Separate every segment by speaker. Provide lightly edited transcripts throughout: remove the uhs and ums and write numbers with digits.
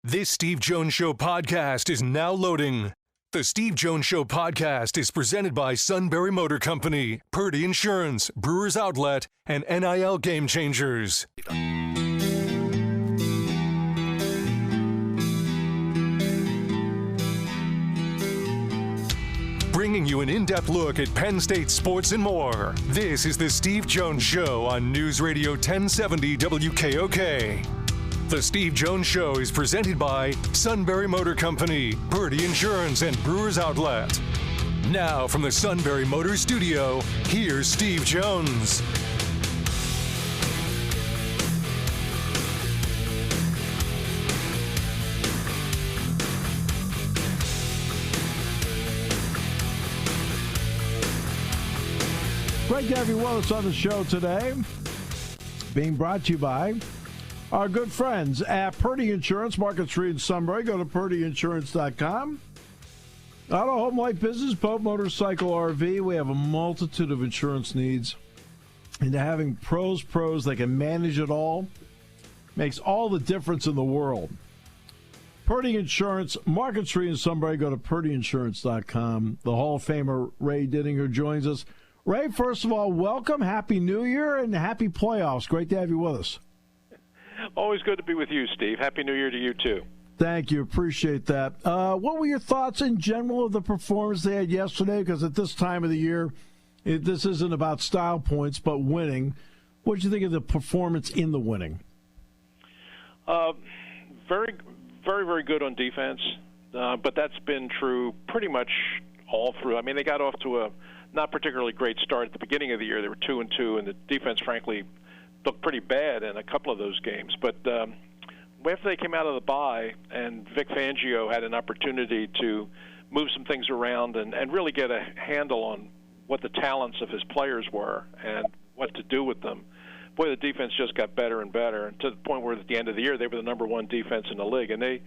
Speaker 1: This Steve Jones Show podcast is now loading. The Steve Jones Show podcast is presented by Sunbury Motor Company, Purdy Insurance, Brewers Outlet, and NIL Game Changers. Bringing you an in-depth look at Penn State sports and more. This is the Steve Jones Show on News Radio 1070 WKOK. The Steve Jones Show is presented by Sunbury Motor Company, Purdy Insurance, and Brewers Outlet. Now from the Sunbury Motor Studio, here's Steve Jones.
Speaker 2: Great to have you with us on the show today. Being brought to you by our good friends at Purdy Insurance, Market Street in Sunbury. Go to purdyinsurance.com. Auto, home, life, business, boat, motorcycle, RV. We have a multitude of insurance needs. And having pros that can manage it all makes all the difference in the world. Purdy Insurance, Market Street in Sunbury. Go to purdyinsurance.com. The Hall of Famer Ray Didinger joins us. Ray, first of all, welcome. Happy New Year and happy playoffs. Great to have you with us.
Speaker 3: Always good to be with you, Steve. Happy New Year to you, too.
Speaker 2: Thank you. Appreciate that. What were your thoughts in general of the performance they had yesterday? Because at this time of the year, this isn't about style points, but winning. What did you think of the performance in the winning?
Speaker 3: Very, very, very good on defense, but that's been true pretty much all through. I mean, they got off to a not particularly great start at the beginning of the year. They were 2-2, and the defense, frankly, looked pretty bad in a couple of those games. But after they came out of the bye and Vic Fangio had an opportunity to move some things around and really get a handle on what the talents of his players were and what to do with them, boy, the defense just got better and better, to the point where at the end of the year they were the number one defense in the league. And they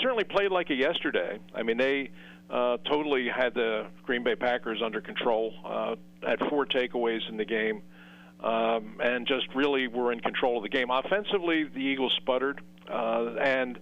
Speaker 3: certainly played like it yesterday. I mean, they totally had the Green Bay Packers under control, had 4 takeaways in the game, and just really were in control of the game. Offensively, the Eagles sputtered, and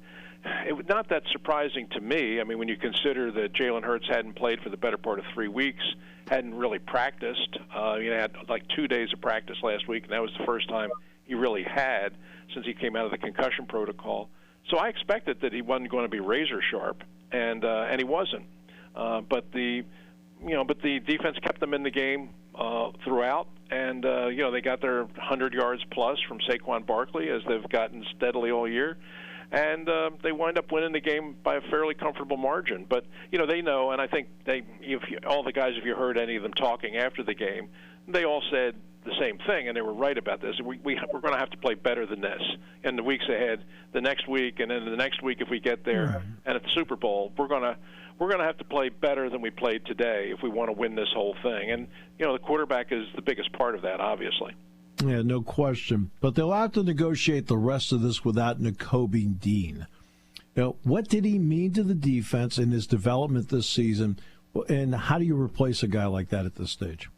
Speaker 3: it was not that surprising to me. I mean, when you consider that Jalen Hurts hadn't played for the better part of 3 weeks, hadn't really practiced. He had like 2 days of practice last week, and that was the first time he really had since he came out of the concussion protocol. So I expected that he wasn't going to be razor sharp, and he wasn't. But the defense kept them in the game throughout, and they got their 100 yards plus from Saquon Barkley, as they've gotten steadily all year, and they wind up winning the game by a fairly comfortable margin. But they know, and I think all the guys, if you heard any of them talking after the game, they all said the same thing, and they were right about this. We're going to have to play better than this in the weeks ahead, the next week, and then the next week if we get there, and at the Super Bowl, we're going to have to play better than we played today if we want to win this whole thing. And the quarterback is the biggest part of that, obviously.
Speaker 2: Yeah, no question. But they'll have to negotiate the rest of this without Nakobe Dean. What did he mean to the defense in his development this season, and how do you replace a guy like that at this stage?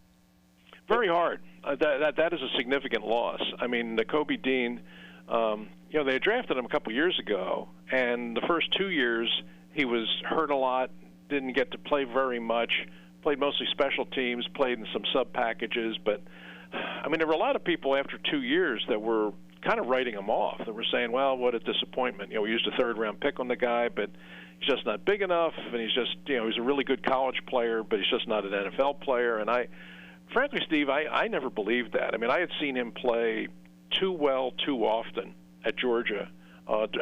Speaker 3: Very hard. That is a significant loss. I mean, Nakobe Dean, they drafted him a couple years ago, and the first 2 years he was hurt a lot, didn't get to play very much, played mostly special teams, played in some sub-packages. But, I mean, there were a lot of people after 2 years that were kind of writing him off. They were saying, well, what a disappointment. We used a third-round pick on the guy, but he's just not big enough, and he's just, he's a really good college player, but he's just not an NFL player. And frankly, Steve, I never believed that. I mean, I had seen him play too well too often at Georgia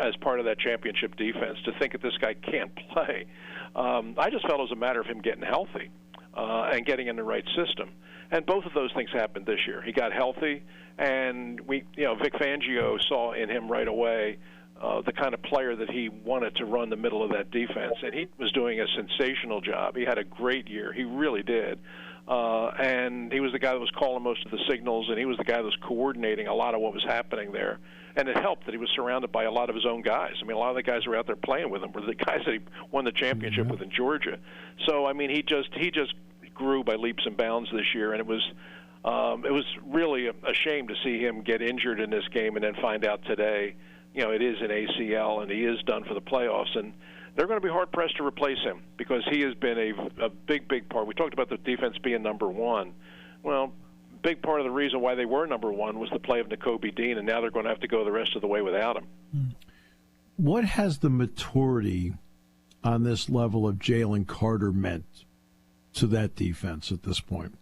Speaker 3: as part of that championship defense to think that this guy can't play. I just felt it was a matter of him getting healthy and getting in the right system. And both of those things happened this year. He got healthy, and Vic Fangio saw in him right away the kind of player that he wanted to run the middle of that defense. And he was doing a sensational job. He had a great year. He really did. And he was the guy that was calling most of the signals, and he was the guy that was coordinating a lot of what was happening there. And it helped that he was surrounded by a lot of his own guys. I mean, a lot of the guys who were out there playing with him were the guys that he won the championship with in Georgia. So, I mean, he just grew by leaps and bounds this year, and it was really a shame to see him get injured in this game and then find out today, it is an ACL and he is done for the playoffs, and they're going to be hard-pressed to replace him because he has been a big, big part. We talked about the defense being number one. Well, big part of the reason why they were number one was the play of Nakobe Dean, and now they're going to have to go the rest of the way without him.
Speaker 2: What has the maturity on this level of Jalen Carter meant to that defense at this point?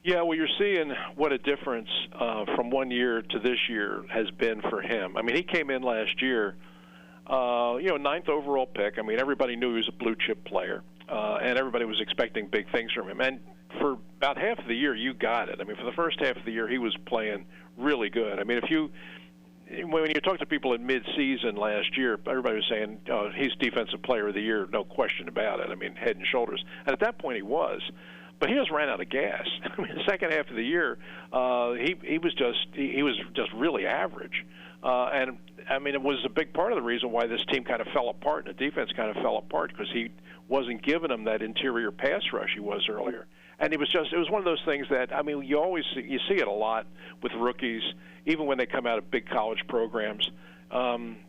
Speaker 3: Yeah, well, you're seeing what a difference from 1 year to this year has been for him. I mean, he came in last year, ninth overall pick. I mean, everybody knew he was a blue-chip player, and everybody was expecting big things from him. And for about half of the year, you got it. I mean, for the first half of the year, he was playing really good. I mean, when you talk to people in mid-season last year, everybody was saying, he's Defensive Player of the Year, no question about it. I mean, head and shoulders. And at that point, he was. But he just ran out of gas. I mean, the second half of the year, he was just really average. And I mean, it was a big part of the reason why this team kind of fell apart and the defense kind of fell apart because he wasn't giving them that interior pass rush he was earlier. And it was one of those things that, I mean, you see it a lot with rookies, even when they come out of big college programs.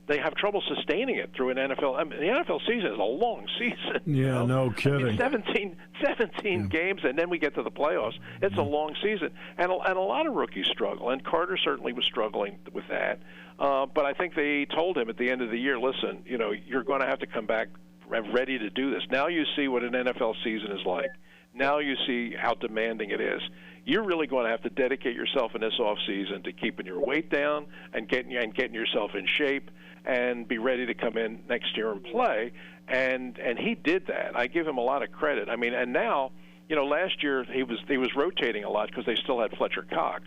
Speaker 3: They have trouble sustaining it through an NFL. I mean, the NFL season is a long season.
Speaker 2: Yeah, no kidding.
Speaker 3: I mean, 17 games, and then we get to the playoffs. It's a long season. And a lot of rookies struggle, and Carter certainly was struggling with that. But I think they told him at the end of the year, listen, you're going to have to come back ready to do this. Now you see what an NFL season is like. Now you see how demanding it is. You're really going to have to dedicate yourself in this off season to keeping your weight down and getting yourself in shape and be ready to come in next year and play. And he did that. I give him a lot of credit. I mean, and now, last year he was rotating a lot because they still had Fletcher Cox.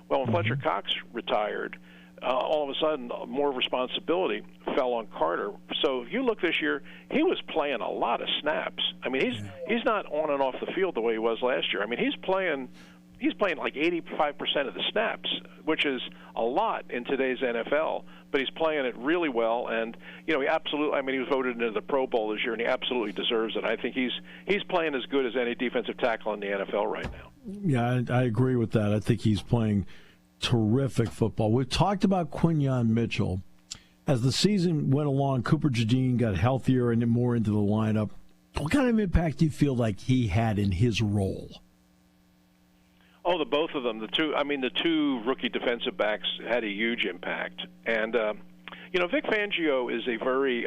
Speaker 3: Well, when Fletcher Cox retired, all of a sudden more responsibility fell on Carter. So if you look this year, he was playing a lot of snaps. I mean, he's not on and off the field the way he was last year. I mean, he's playing like 85% of the snaps, which is a lot in today's NFL, but he's playing it really well. And, he absolutely, I mean, he was voted into the Pro Bowl this year, and he absolutely deserves it. I think he's playing as good as any defensive tackle in the NFL right now.
Speaker 2: Yeah, I agree with that. I think he's playing terrific football. We've talked about Quinyon Mitchell. As the season went along, Cooper DeJean got healthier and more into the lineup. What kind of impact do you feel like he had in his role?
Speaker 3: Oh, the both of them. The two rookie defensive backs had a huge impact. And, Vic Fangio is a very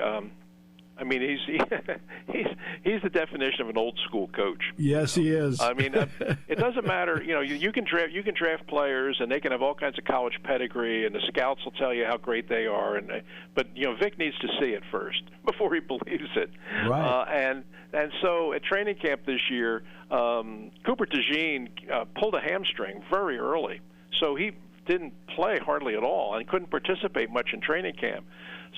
Speaker 3: he's the definition of an old school coach.
Speaker 2: Yes, he is.
Speaker 3: I mean, it doesn't matter. You can draft players, and they can have all kinds of college pedigree, and the scouts will tell you how great they are. But Vic needs to see it first before he believes it.
Speaker 2: Right.
Speaker 3: And so at training camp this year, Cooper DeJean pulled a hamstring very early, so he didn't play hardly at all and couldn't participate much in training camp.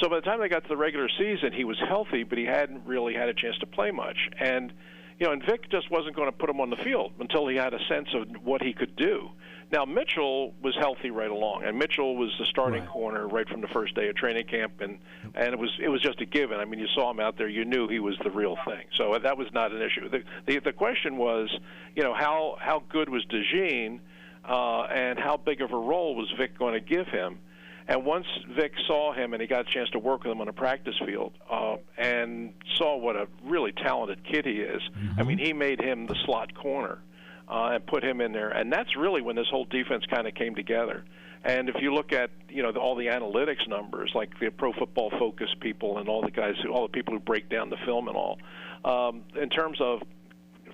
Speaker 3: So by the time they got to the regular season, he was healthy, but he hadn't really had a chance to play much. And and Vic just wasn't going to put him on the field until he had a sense of what he could do. Now Mitchell was healthy right along, and Mitchell was the starting corner right from the first day of training camp, and it was just a given. I mean, you saw him out there, you knew he was the real thing. So that was not an issue. The question was, how good was DeJean, and how big of a role was Vic going to give him? And once Vic saw him and he got a chance to work with him on a practice field and saw what a really talented kid he is, I mean, he made him the slot corner and put him in there. And that's really when this whole defense kind of came together. And if you look at, all the analytics numbers, like the Pro Football Focus people and all the people who break down the film and all, in terms of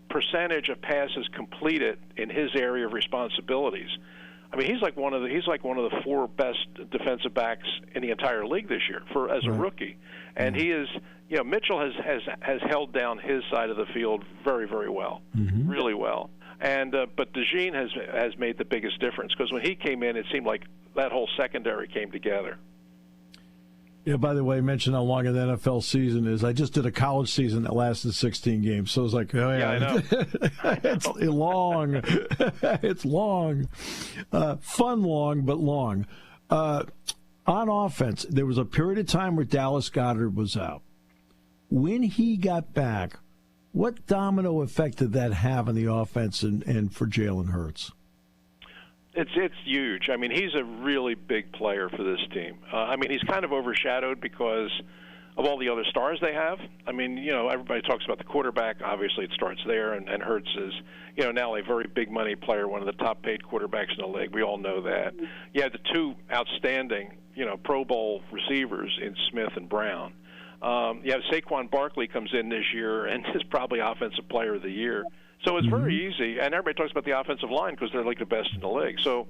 Speaker 3: percentage of passes completed in his area of responsibilities, I mean, he's like one of the four best defensive backs in the entire league this year as a rookie, and he is. Mitchell has held down his side of the field very, very well, really well, and but DeJean has made the biggest difference because when he came in, it seemed like that whole secondary came together.
Speaker 2: Yeah, by the way, I mentioned how long an NFL season is. I just did a college season that lasted 16 games, so it's like, oh, yeah,
Speaker 3: I know.
Speaker 2: It's long. It's long. Fun long, but long. On offense, there was a period of time where Dallas Goedert was out. When he got back, what domino effect did that have on the offense and for Jalen Hurts?
Speaker 3: It's huge. I mean, he's a really big player for this team. I mean, he's kind of overshadowed because of all the other stars they have. I mean, everybody talks about the quarterback. Obviously, it starts there, and Hurts is, now a very big money player, one of the top paid quarterbacks in the league. We all know that. You have the two outstanding, Pro Bowl receivers in Smith and Brown. You have Saquon Barkley comes in this year and is probably Offensive Player of the Year. So it's very easy, and everybody talks about the offensive line because they're like the best in the league. So,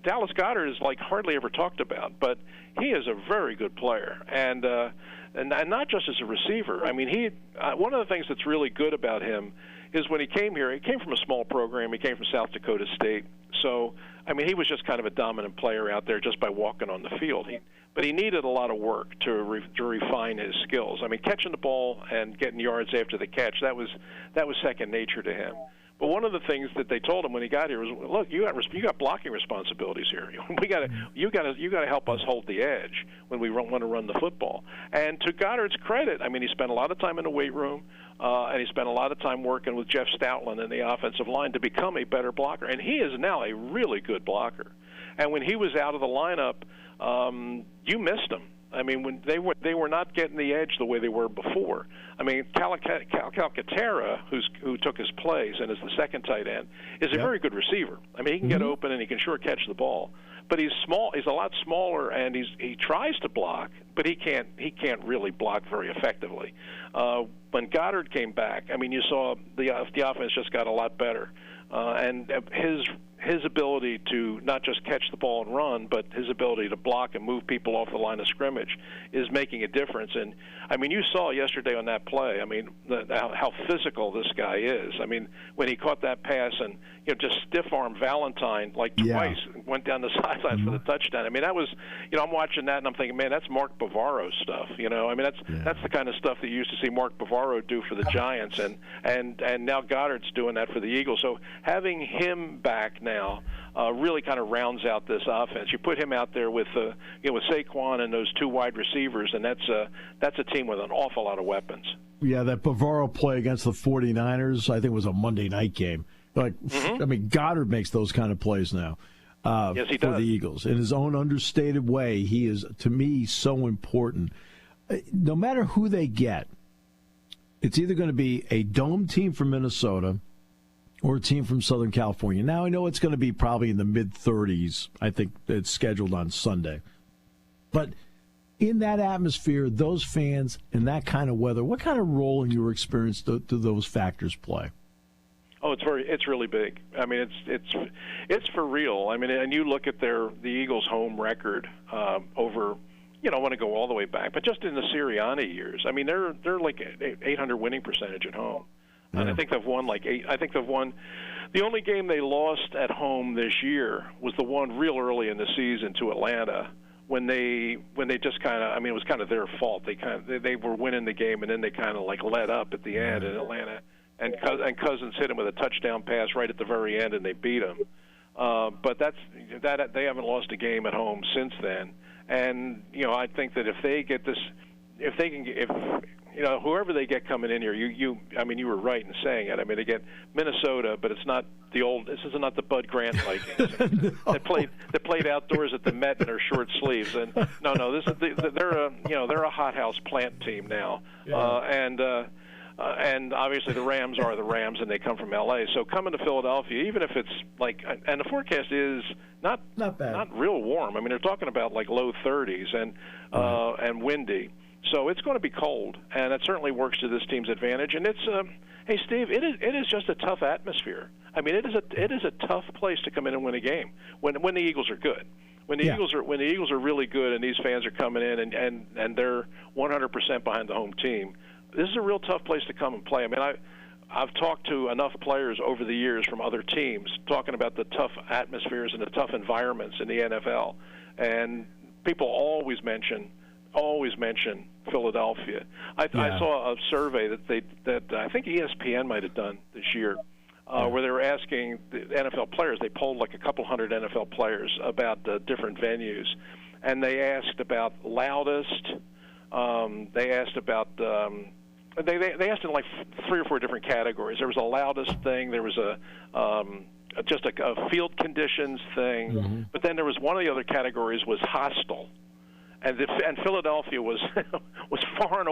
Speaker 3: Dallas Goedert is like hardly ever talked about, but he is a very good player, and not just as a receiver. I mean, one of the things that's really good about him is when he came here, he came from a small program. He came from South Dakota State. So, I mean, he was just kind of a dominant player out there just by walking on the field. But he needed a lot of work to refine his skills. I mean, catching the ball and getting yards after the catch, that was second nature to him. But one of the things that they told him when he got here was, look, you got blocking responsibilities here. You got to help us hold the edge when we want to run the football. And to Goddard's credit, I mean, he spent a lot of time in the weight room, and he spent a lot of time working with Jeff Stoutland in the offensive line to become a better blocker. And he is now a really good blocker. And when he was out of the lineup, you missed him. I mean, when they were not getting the edge the way they were before. I mean, Calcaterra, who took his place and is the second tight end, is a very good receiver. I mean, he can get open and he can sure catch the ball. But he's small. He's a lot smaller, and he tries to block, but he can't really block very effectively. When Goddard came back, I mean, you saw the offense just got a lot better, and his ability to not just catch the ball and run, but his ability to block and move people off the line of scrimmage is making a difference. And, I mean, you saw yesterday on that play, I mean, how physical this guy is. I mean, when he caught that pass and, just stiff-arm Valentine like twice, went down the sidelines for the touchdown. I mean, that was, I'm watching that and I'm thinking, man, that's Mark Bavaro stuff, I mean, that's the kind of stuff that you used to see Mark Bavaro do for the Giants, and now Goddard's doing that for the Eagles. So having him back now really kind of rounds out this offense. You put him out there with with Saquon and those two wide receivers, and that's a team with an awful lot of weapons.
Speaker 2: Yeah, that Bavaro play against the 49ers, I think it was a Monday night game. I mean, Goddard makes those kind of plays now
Speaker 3: yes, he
Speaker 2: for
Speaker 3: does.
Speaker 2: the Eagles. In his own understated way, he is, to me, so important. No matter who they get, it's either going to be a dome team from Minnesota or a team from Southern California. Now, I know it's going to be probably in the mid-30s. I think it's scheduled on Sunday. But in that atmosphere, those fans, in that kind of weather, what kind of role in your experience do those factors play?
Speaker 3: Oh, it's really big. I mean, it's for real. I mean, and you look at the Eagles' home record over. I want to go all the way back, but just in the Sirianni years, I mean, they're like 800 winning percentage at home. Yeah. And I think they've won like 8. I think they've won. The only game they lost at home this year was the one real early in the season to Atlanta when they just kind of. I mean, it was kind of their fault. They were winning the game and then they kind of like let up at the end in Atlanta. And Cousins hit him with a touchdown pass right at the very end, and they beat him. But they haven't lost a game at home since then. And I think that if they get this, whoever they get coming in here, I mean, you were right in saying it. I mean, they get Minnesota, but it's not the old. This is not the Bud Grant Vikings. No. They played outdoors at the Met in their short sleeves. And no, this is they're a hothouse plant team now. Yeah. And obviously the Rams are the Rams, and they come from L.A. So coming to Philadelphia, even if it's like, and the forecast is not bad, not real warm. I mean, they're talking about like low 30s and windy. So it's going to be cold, and it certainly works to this team's advantage. And it's, hey Steve, it is just a tough atmosphere. I mean, it is a tough place to come in and win a game when the Eagles are good. When the Eagles are really good, and these fans are coming in and they're 100% behind the home team. This is a real tough place to come and play. I mean, I've talked to enough players over the years from other teams talking about the tough atmospheres and the tough environments in the NFL, and people always mention Philadelphia. I saw a survey that I think ESPN might have done this year, where they were asking the NFL players. They polled like a couple hundred NFL players about the different venues, and they asked about loudest. They asked about. They asked in like 3 or 4 different categories. There was a loudest thing. There was a just a field conditions thing. Mm-hmm. But then there was one of the other categories was hostile. And Philadelphia was far and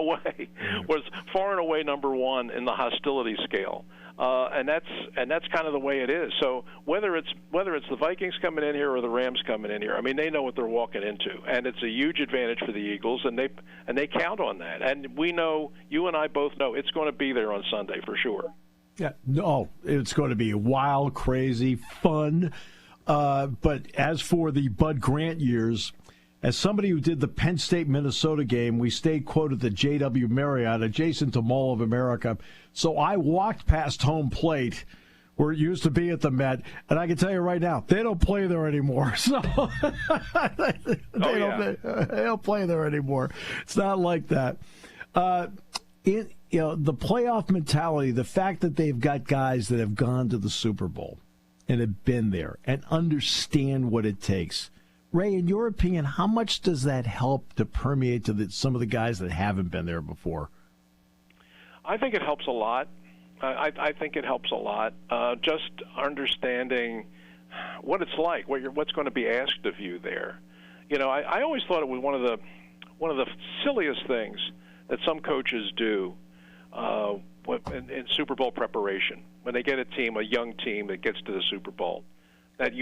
Speaker 3: away number one in the hostility scale, and that's kind of the way it is. So whether it's the Vikings coming in here or the Rams coming in here, I mean, they know what they're walking into, and it's a huge advantage for the Eagles, and they count on that. And we know, you and I both know, it's going to be there on Sunday for sure.
Speaker 2: Yeah, no, it's going to be wild, crazy, fun. But as for the Bud Grant years, as somebody who did the Penn State Minnesota game, we stayed quoted the JW Marriott adjacent to Mall of America. So I walked past home plate where it used to be at the Met, and I can tell you right now, they don't play there anymore. So they don't play there anymore. It's not like that. The playoff mentality, the fact that they've got guys that have gone to the Super Bowl and have been there and understand what it takes. Ray, in your opinion, how much does that help to permeate to some of the guys that haven't been there before?
Speaker 3: I think it helps a lot. I think it helps a lot. Just understanding what it's like, what's going to be asked of you there. You know, I always thought it was one of the silliest things that some coaches do in Super Bowl preparation when they get a young team that gets to the Super Bowl. That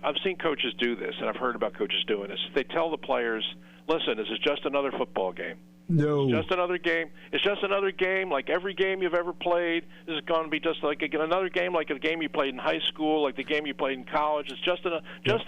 Speaker 3: I've seen coaches do this, and I've heard about coaches doing this. They tell the players, listen, this is just another football game.
Speaker 2: No.
Speaker 3: It's just another game. It's just another game like every game you've ever played. This is going to be just like another game like a game you played in high school, like the game you played in college. It's just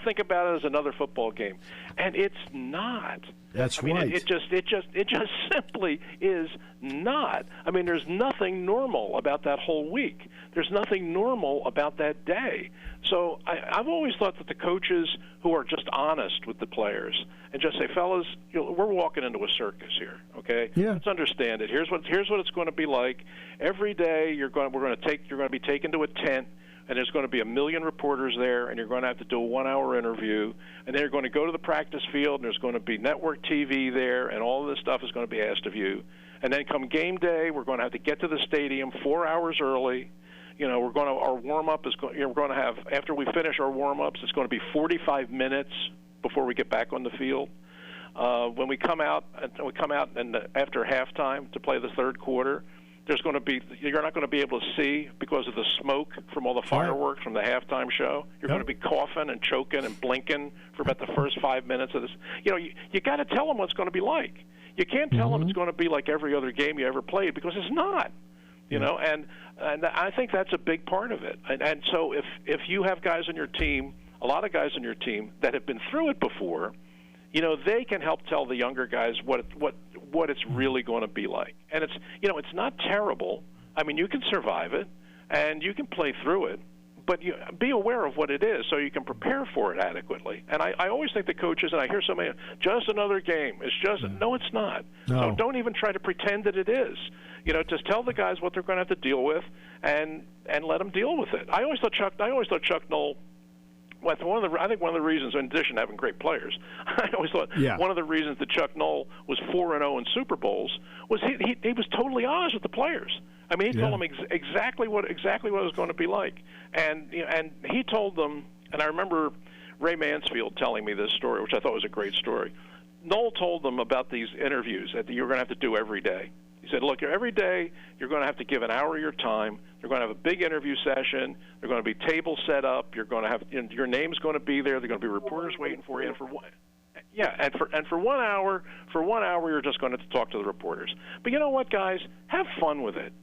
Speaker 3: think about it as another football game. And it's not.
Speaker 2: That's right.
Speaker 3: It just simply is not. I mean, there's nothing normal about that whole week. There's nothing normal about that day. So I've always thought that the coaches who are just honest with the players and just say, fellas, we're walking into a circus here, okay?
Speaker 2: Yeah.
Speaker 3: Let's understand it. Here's what it's going to be like. Every day you're going to be taken to a tent, and there's going to be 1 million reporters there, and you're going to have to do a 1-hour interview, and then you're going to go to the practice field, and there's going to be network TV there, and all of this stuff is going to be asked of you. And then come game day, we're going to have to get to the stadium 4 hours early. You know, our warm-up is we're going to have, after we finish our warm-ups, it's going to be 45 minutes before we get back on the field. When we come out and after halftime to play the third quarter, you're not going to be able to see because of the smoke from all the fireworks from the halftime show. You're going to be coughing and choking and blinking for about the first 5 minutes of this. You know, you got to tell them what it's going to be like. You can't tell them it's going to be like every other game you ever played because it's not. You know, and I think that's a big part of it. And so if you have guys on your team, a lot of guys on your team that have been through it before, you know, they can help tell the younger guys what it's really going to be like. And it's not terrible. I mean, you can survive it and you can play through it, but you be aware of what it is so you can prepare for it adequately. And I always think the coaches, and I hear so many, just another game. It's just no, it's not. No. So don't even try to pretend that it is. You know, just tell the guys what they're going to have to deal with, and let them deal with it. I always thought Chuck Noll. Well, I think one of the reasons, in addition to having great players, I always thought one of the reasons that Chuck Noll was 4-0 in Super Bowls was he was totally honest with the players. I mean, he told them exactly what it was going to be like, and he told them. And I remember Ray Mansfield telling me this story, which I thought was a great story. Noll told them about these interviews that you're going to have to do every day. He said, look, every day you're going to have to give an hour of your time. You're going to have a big interview session. There are going to be tables set up. You're going to have your name's going to be there. There are going to be reporters waiting for you. And for 1 hour, you're just going to talk to the reporters. But you know what, guys? Have fun with it.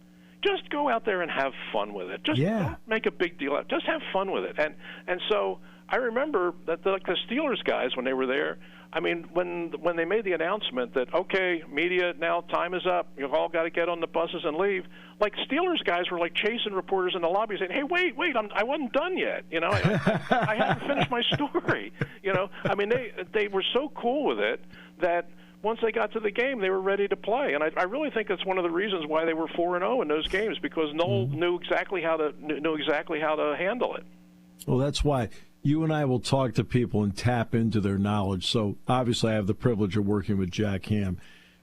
Speaker 3: Just go out there and have fun with it. Just don't make a big deal out. Just have fun with it. And so I remember that the Steelers guys, when they were there, I mean, when they made the announcement that, okay, media, now time is up, you've all got to get on the buses and leave, like Steelers guys were like chasing reporters in the lobby saying, hey, wait, I wasn't done yet. You know, I haven't finished my story. You know, I mean, they were so cool with it that once they got to the game, they were ready to play. And I really think that's one of the reasons why they were 4-0 in those games, because Noel knew exactly how to handle it.
Speaker 2: Well, that's why you and I will talk to people and tap into their knowledge. So obviously I have the privilege of working with Jack Ham.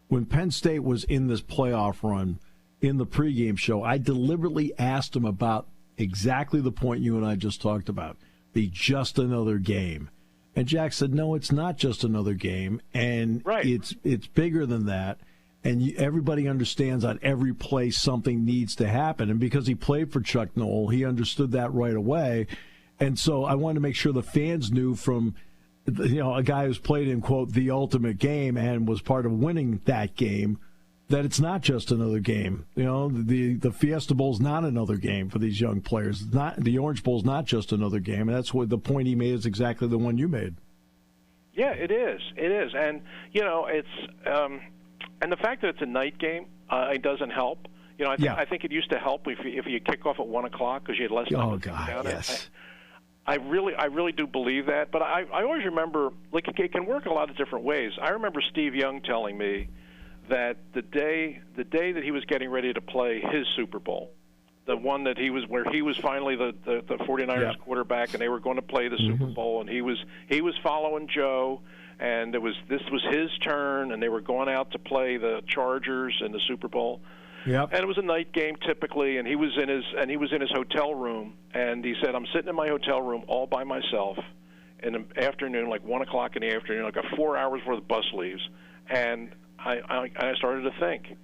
Speaker 2: When Penn State was in this playoff run in the pregame show, I deliberately asked him about exactly the point you and I just talked about, be just another game. And Jack said, no, it's not just another game, and it's bigger than that. And everybody understands on every play something needs to happen. And because he played for Chuck Noll, he understood that right away. And so I wanted to make sure the fans knew from, a guy who's played in, quote, the ultimate game and was part of winning that game, that it's not just another game. The Fiesta Bowl is not another game for these young players. The Orange Bowl is not just another game. And that's what the point he made is exactly the one you made.
Speaker 3: Yeah, it is. It is. And, it's and the fact that it's a night game, it doesn't help. I think it used to help if you kick off at 1 o'clock because you had less time.
Speaker 2: Oh, God, yes.
Speaker 3: I really do believe that. But I always remember, it can work a lot of different ways. I remember Steve Young telling me that the day that he was getting ready to play his Super Bowl, the one that where he was finally the 49ers quarterback, and they were going to play the Super Bowl, and he was following Joe, and this was his turn, and they were going out to play the Chargers in the Super Bowl.
Speaker 2: Yep.
Speaker 3: And it was a night game typically, and he was in his hotel room, and he said, I'm sitting in my hotel room all by myself in the afternoon, like 1 o'clock in the afternoon, like 4 hours before the bus leaves, and I started to think,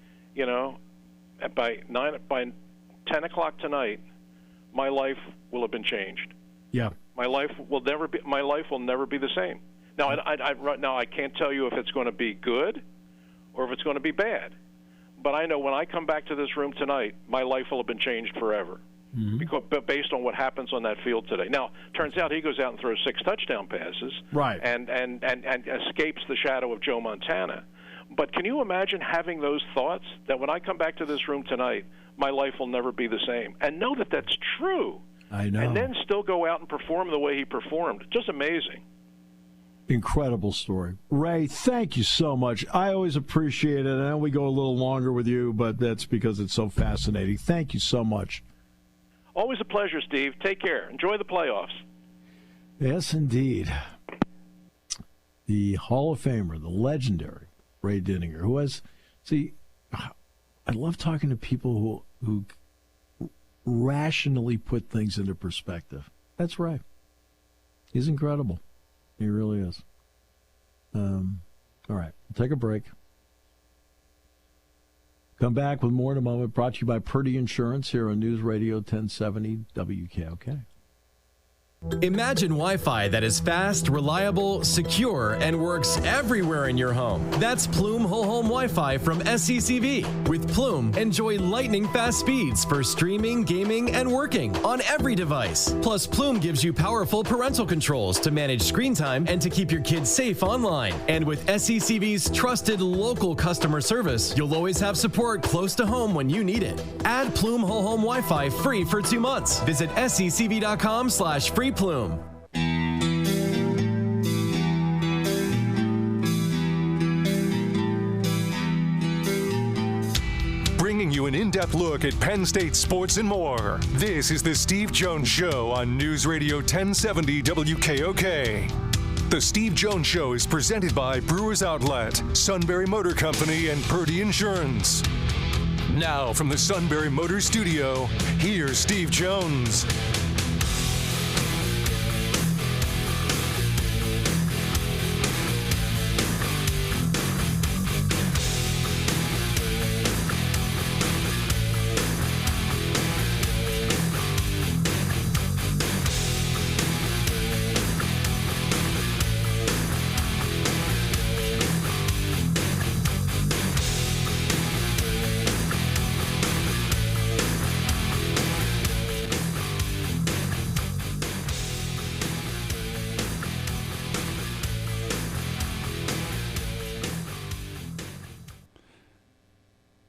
Speaker 3: by 10 o'clock tonight, my life will have been changed.
Speaker 2: Yeah.
Speaker 3: My life will never be the same. Now, right now I can't tell you if it's going to be good or if it's going to be bad. But I know when I come back to this room tonight, my life will have been changed forever. But based on what happens on that field today. Now, turns out he goes out and throws 6 touchdown passes,
Speaker 2: right,
Speaker 3: and escapes the shadow of Joe Montana. But can you imagine having those thoughts that when I come back to this room tonight, my life will never be the same, and know that that's true?
Speaker 2: I know.
Speaker 3: And then still go out and perform the way he performed. Just amazing.
Speaker 2: Incredible story. Ray, thank you so much. I always appreciate it. I know we go a little longer with you, but that's because it's so fascinating. Thank you so much.
Speaker 3: Always a pleasure, Steve. Take care. Enjoy the playoffs.
Speaker 2: Yes, indeed. The Hall of Famer, the legendary Ray Didinger, who has, I love talking to people who rationally put things into perspective. That's right. He's incredible. He really is. All right, we'll take a break. Come back with more in a moment. Brought to you by Purdy Insurance here on News Radio 1070 WKOK.
Speaker 4: Imagine Wi-Fi that is fast, reliable, secure, and works everywhere in your home. That's Plume Whole Home Wi-Fi from SCCV. With Plume, enjoy lightning-fast speeds for streaming, gaming, and working on every device. Plus, Plume gives you powerful parental controls to manage screen time and to keep your kids safe online. And with SCCV's trusted local customer service, you'll always have support close to home when you need it. Add Plume Whole Home Wi-Fi free for 2 months. Visit sccv.com/free Plume.
Speaker 1: Bringing you an in-depth look at Penn State sports and more. This is the Steve Jones Show on News Radio 1070 WKOK. The Steve Jones Show is presented by Brewers Outlet, Sunbury Motor Company, and Purdy Insurance. Now from the Sunbury Motor Studio, here's Steve Jones.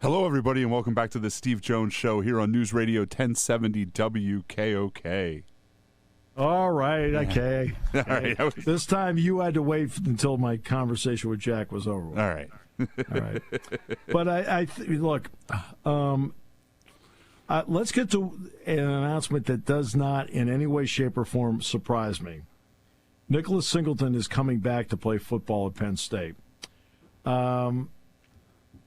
Speaker 5: Hello, everybody, and welcome back to the Steve Jones Show here on News Radio 1070 WKOK.
Speaker 2: All right, okay.
Speaker 5: All right.
Speaker 2: This time you had to wait until my conversation with Jack was over.
Speaker 5: All right.
Speaker 2: All right. But look, let's get to an announcement that does not in any way, shape, or form surprise me. Nicholas Singleton is coming back to play football at Penn State.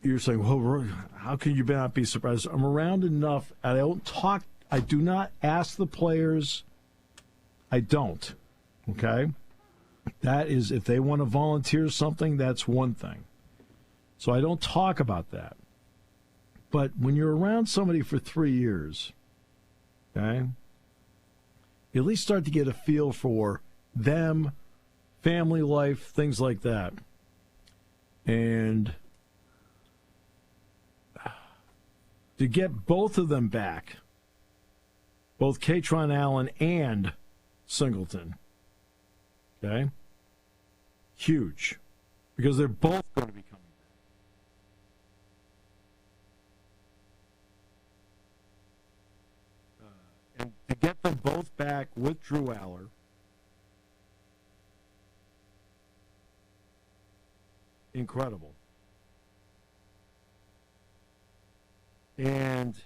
Speaker 2: You're saying, well, how can you not be surprised? I'm around enough. I don't talk I do not ask the players. I don't. Okay? That is, if they want to volunteer something, that's one thing. So I don't talk about that. But when you're around somebody for 3 years, okay, you at least start to get a feel for them, family life, things like that. And to get both of them back, both Kaytron Allen and Singleton, okay, huge, because they're both going to be coming back. And to get them both back with Drew Aller, incredible. And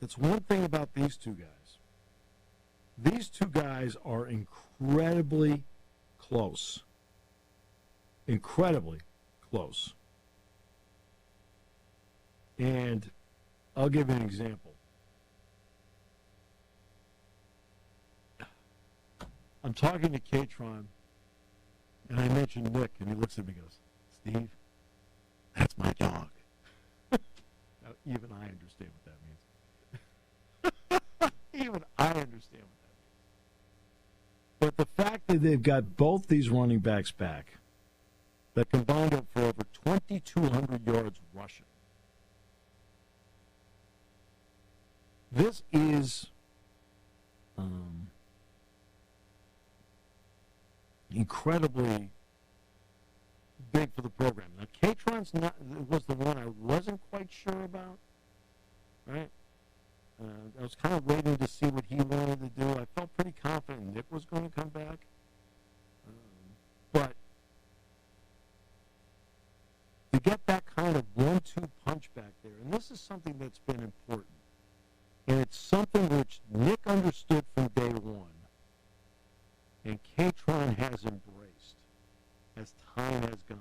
Speaker 2: that's one thing about these two guys. These two guys are incredibly close. Incredibly close. And I'll give you an example. I'm talking to Kaytron, and I mentioned Nick, and he looks at me and goes, Steve, that's my dog. Now, even I understand what that means. Even I understand what that means. But the fact that they've got both these running backs back, that combined up for over 2,200 yards rushing, this is incredibly big for the program. Now, Kaytron's was the one I wasn't quite sure about, right? I was kind of waiting to see what he wanted to do. I felt pretty confident Nick was going to come back. But to get that kind of 1-2 punch back there, and this is something that's been important, and it's something which Nick understood from day one, and Kaytron has embraced as time has gone.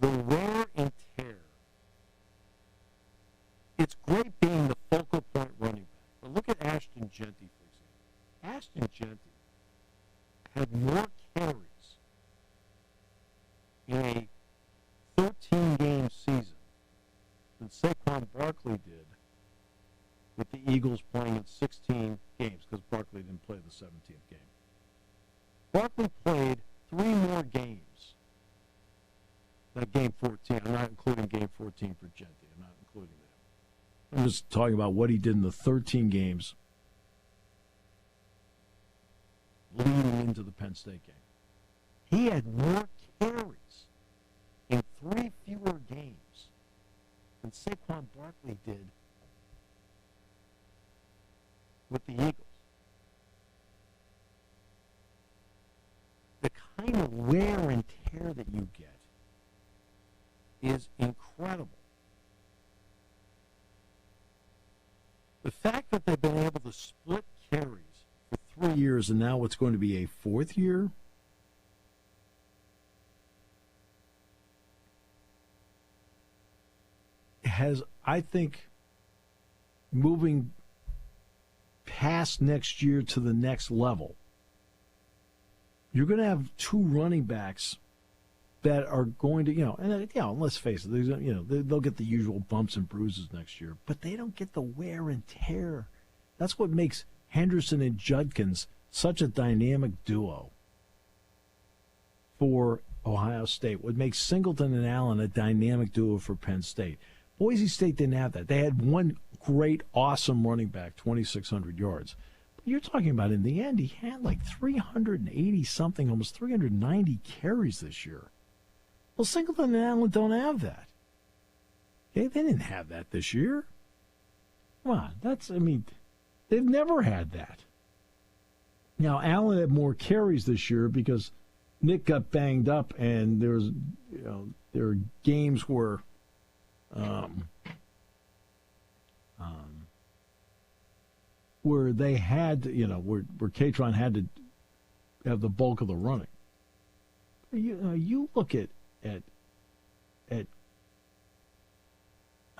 Speaker 2: The wear and tear. It's great being the focal point running back. But look at Ashton Genty, for example. Ashton Genty had more carries in a 13-game season than Saquon Barkley did with the Eagles playing in 16 games, because Barkley didn't play the 17th game. Barkley played 3 more games. Not game 14. I'm not including game 14 for Genty. I'm not including that. I'm just talking about what he did in the 13 games leading into the Penn State game. He had more carries in 3 fewer games than Saquon Barkley did with the Eagles. The kind of wear and tear that you get is incredible. The fact that they've been able to split carries for 3 years and now it's going to be a 4th year, has, I think, moving past next year to the next level. You're going to have 2 running backs that are going to, and let's face it, they'll get the usual bumps and bruises next year, but they don't get the wear and tear. That's what makes Henderson and Judkins such a dynamic duo for Ohio State. What makes Singleton and Allen a dynamic duo for Penn State. Boise State didn't have that. They had one great, awesome running back, 2,600 yards. But you're talking about, in the end, he had like 380-something, almost 390 carries this year. Well, Singleton and Allen don't have that. Okay? They didn't have that this year. Come on, they've never had that. Now, Allen had more carries this year because Nick got banged up, and there were games where where they had to, where Kaytron had to have the bulk of the running. You look at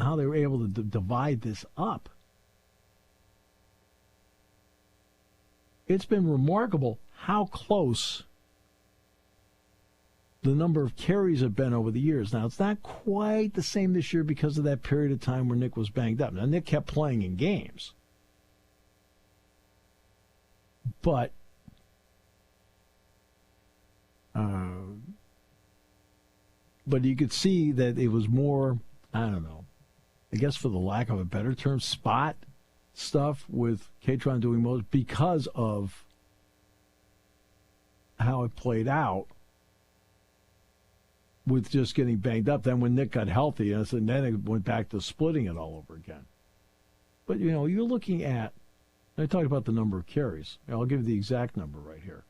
Speaker 2: how they were able to divide this up. It's been remarkable how close the number of carries have been over the years. Now, it's not quite the same this year because of that period of time where Nick was banged up. Now, Nick kept playing in games. But you could see that it was more, I don't know, I guess for the lack of a better term, spot stuff with Kaytron doing most because of how it played out with just getting banged up. Then when Nick got healthy, and then it went back to splitting it all over again. But, you're looking at, I talked about the number of carries. I'll give you the exact number right here.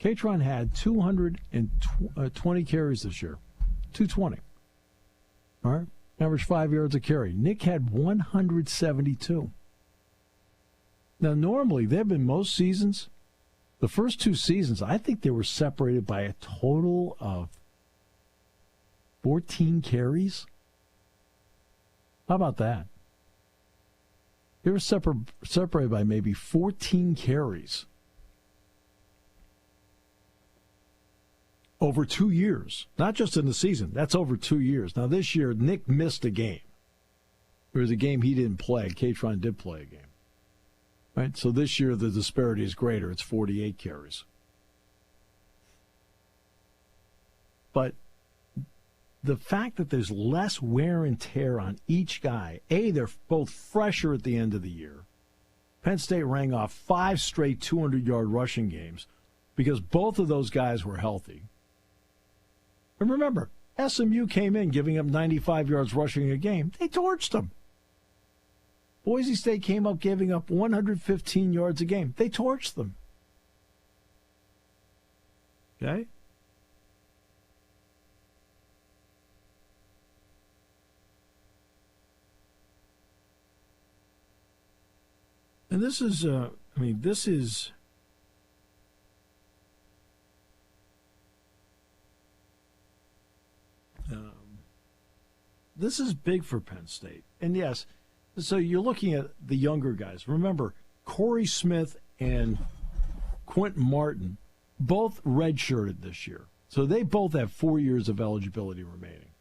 Speaker 2: Kaytron had 220 carries this year. 220. All right? Average 5 yards a carry. Nick had 172. Now, normally, there have been most seasons, the first two seasons, I think they were separated by a total of 14 carries. How about that? They were separated by maybe 14 carries over 2 years. Not just in the season. That's over 2 years. Now, this year, Nick missed a game. There was a game he didn't play. Kaytron did play a game. Right? So this year, the disparity is greater. It's 48 carries. But the fact that there's less wear and tear on each guy, they're both fresher at the end of the year. Penn State rang off 5 straight 200-yard rushing games because both of those guys were healthy. And remember, SMU came in giving up 95 yards rushing a game. They torched them. Boise State came up giving up 115 yards a game. They torched them. Okay? And this is, this is big for Penn State. And yes, so you're looking at the younger guys. Remember, Corey Smith and Quentin Martin both redshirted this year. So they both have 4 years of eligibility remaining.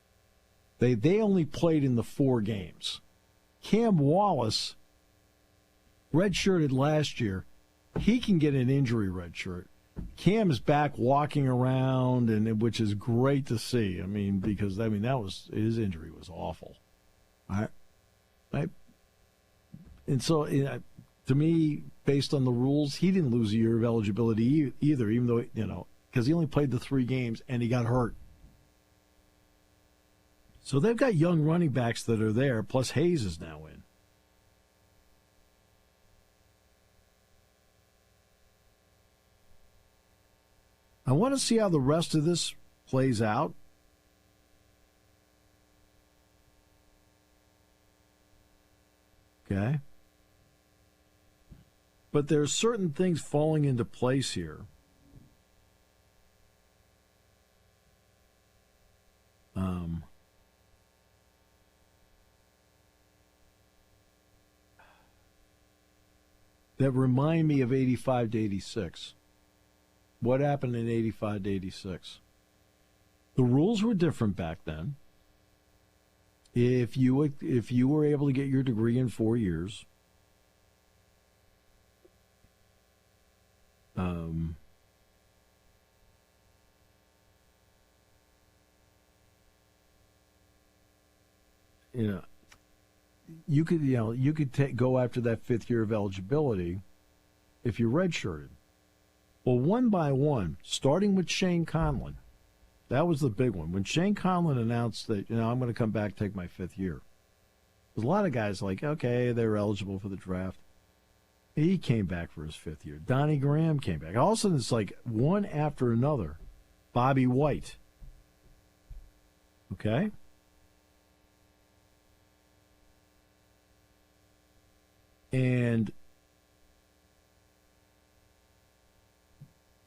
Speaker 2: They only played in the 4 games. Cam Wallace redshirted last year. He can get an injury redshirt. Cam's back walking around, and which is great to see. Because that was his injury was awful. And so, to me, based on the rules, he didn't lose a year of eligibility either, even though, because he only played the 3 games and he got hurt. So they've got young running backs that are there, plus Hayes is now in. I want to see how the rest of this plays out. Okay? But there's certain things falling into place here. That remind me of 85 to 86. What happened in 85 to 86? The rules were different back then. If you were able to get your degree in 4 years, you could go after that 5th year of eligibility if you redshirted. Well, one by one, starting with Shane Conlon, that was the big one. When Shane Conlon announced that, I'm going to come back, take my 5th year, there's a lot of guys like, okay, they're eligible for the draft. He came back for his 5th year. Donnie Graham came back. All of a sudden, it's like one after another. Bobby White. Okay? And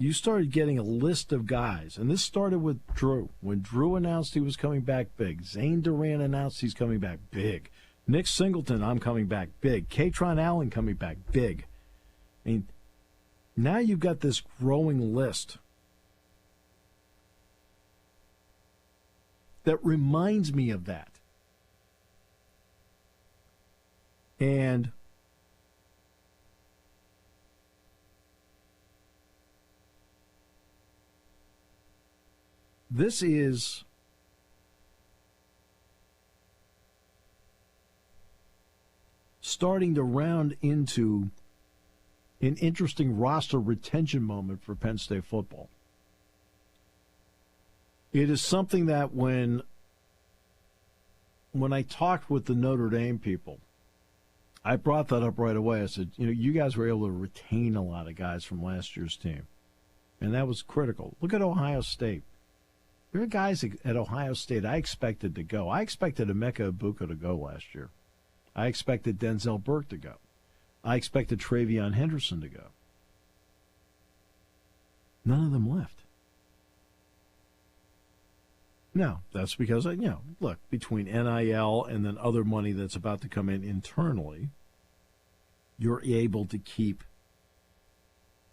Speaker 2: you started getting a list of guys, and this started with Drew. When Drew announced he was coming back big, Zane Duran announced he's coming back big. Nick Singleton, I'm coming back big. Kaytron Allen coming back big. I mean, now you've got this growing list that reminds me of that. And this is starting to round into an interesting roster retention moment for Penn State football. It is something that when I talked with the Notre Dame people, I brought that up right away. I said, you guys were able to retain a lot of guys from last year's team, and that was critical. Look at Ohio State. There are guys at Ohio State I expected to go. I expected Emeka Egbuka to go last year. I expected Denzel Burke to go. I expected Travion Henderson to go. None of them left. No, that's because, look, between NIL and then other money that's about to come in internally, you're able to keep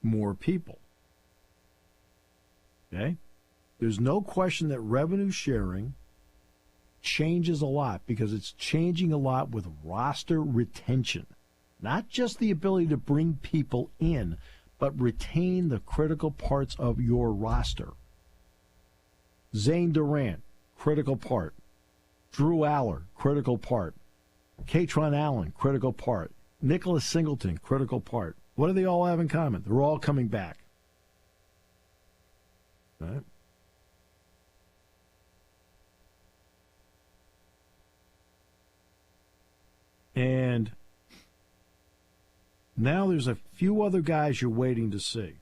Speaker 2: more people. Okay? There's no question that revenue sharing changes a lot because it's changing a lot with roster retention. Not just the ability to bring people in, but retain the critical parts of your roster. Zane Durant, critical part. Drew Aller, critical part. Kaytron Allen, critical part. Nicholas Singleton, critical part. What do they all have in common? They're all coming back. Right? And now there's a few other guys you're waiting to see.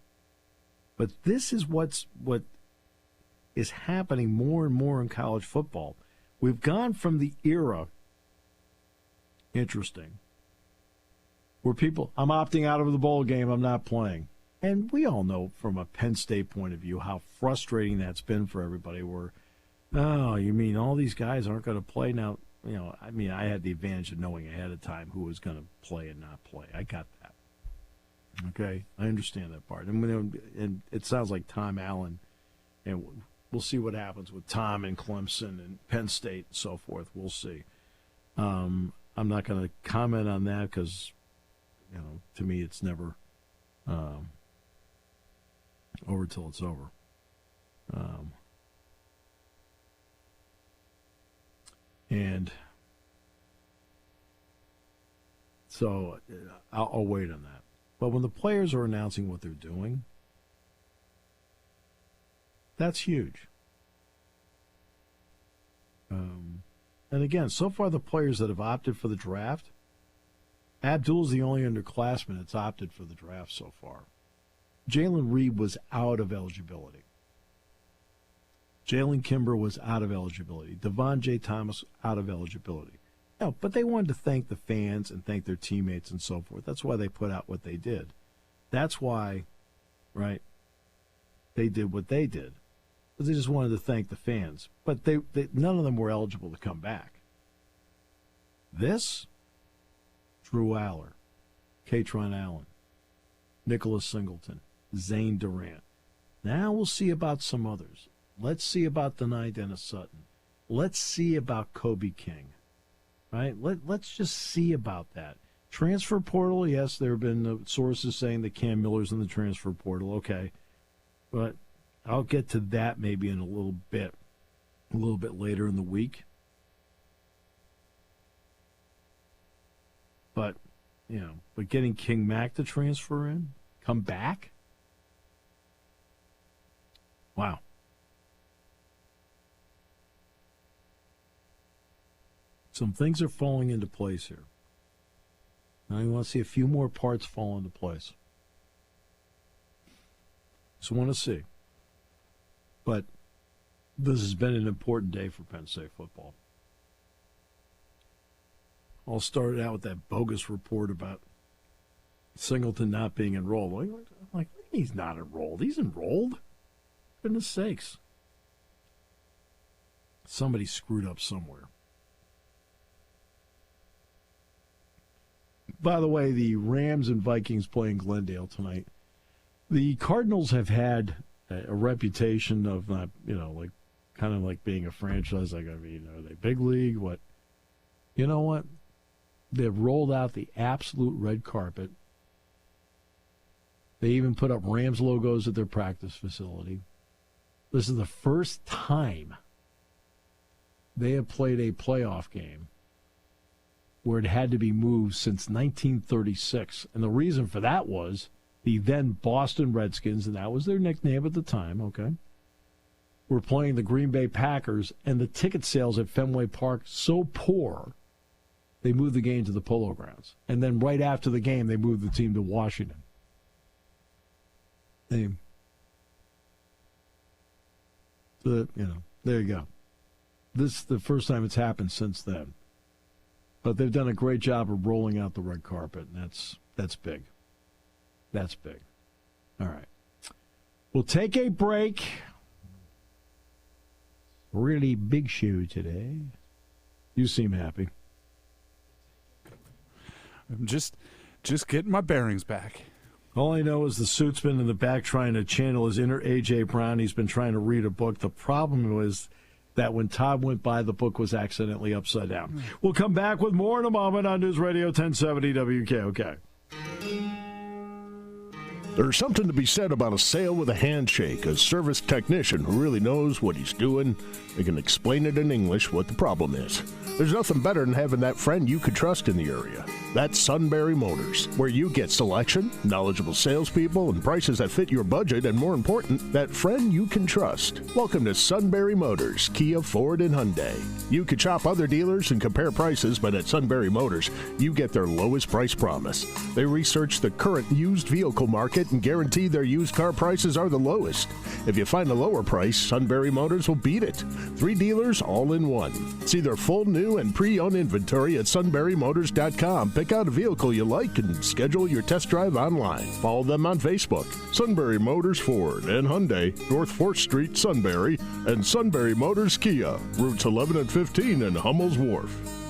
Speaker 2: But this is what is happening more and more in college football. We've gone from the era, interesting, where people, I'm opting out of the bowl game, I'm not playing. And we all know from a Penn State point of view how frustrating that's been for everybody where, oh, you mean all these guys aren't going to play now? I had the advantage of knowing ahead of time who was going to play and not play. I got that. Okay? I understand that part. And it sounds like Tom Allen, and we'll see what happens with Tom and Clemson and Penn State and so forth. We'll see. I'm not going to comment on that because, to me it's never over till it's over. And so I'll wait on that. But when the players are announcing what they're doing, that's huge. And again, so far the players that have opted for the draft, Abdul's the only underclassman that's opted for the draft so far. Jalen Reed was out of eligibility. Jalen Kimber was out of eligibility. Devon J. Thomas out of eligibility. No, but they wanted to thank the fans and thank their teammates and so forth. That's why they put out what they did. That's why, right, they did what they did. Because they just wanted to thank the fans. But they none of them were eligible to come back. This, Drew Aller, Kaytron Allen, Nicholas Singleton, Zane Durant. Now we'll see about some others. Let's see about Denai Dennis Sutton. Let's see about Kobe King. Right? Let's just see about that. Transfer portal, yes, there have been sources saying that Cam Miller's in the transfer portal. Okay. But I'll get to that maybe in a little bit later in the week. But, but getting King Mack to transfer in, come back? Wow. Some things are falling into place here. Now you want to see a few more parts fall into place. So I want to see. But this has been an important day for Penn State football. All started out with that bogus report about Singleton not being enrolled. I'm like, He's not enrolled. He's enrolled. Goodness sakes. Somebody screwed up somewhere. By the way, the Rams and Vikings playing Glendale tonight. The Cardinals have had a reputation of not, kind of like being a franchise. Like, are they big league? What? You know what? They've rolled out the absolute red carpet. They even put up Rams logos at their practice facility. This is the first time they have played a playoff game where it had to be moved since 1936. And the reason for that was the then Boston Redskins, and that was their nickname at the time, okay, were playing the Green Bay Packers, and the ticket sales at Fenway Park so poor, they moved the game to the Polo Grounds. And then right after the game, they moved the team to Washington. There you go. This is the first time it's happened since then. But they've done a great job of rolling out the red carpet, and that's big. That's big. All right. We'll take a break. Really big show today. You seem happy.
Speaker 5: I'm just getting my bearings back.
Speaker 2: All I know is the suit's been in the back trying to channel his inner A.J. Brown. He's been trying to read a book. The problem was that when Todd went by, the book was accidentally upside down. We'll come back with more in a moment on News Radio 1070 WKOK.
Speaker 6: There's something to be said about a sale with a handshake, a service technician who really knows what he's doing. They can explain it in English what the problem is. There's nothing better than having that friend you could trust in the area. That's Sunbury Motors, where you get selection, knowledgeable salespeople, and prices that fit your budget, and more important, that friend you can trust. Welcome to Sunbury Motors, Kia, Ford, and Hyundai. You could shop other dealers and compare prices, but at Sunbury Motors, you get their lowest price promise. They research the current used vehicle market and guarantee their used car prices are the lowest. If you find a lower price, Sunbury Motors will beat it. 3 dealers all in one. See their full new and pre-owned inventory at sunburymotors.com. Pick out a vehicle you like and schedule your test drive online. Follow them on Facebook. Sunbury Motors Ford and Hyundai, North 4th Street, Sunbury, and Sunbury Motors Kia, routes 11 and 15 in Hummel's Wharf.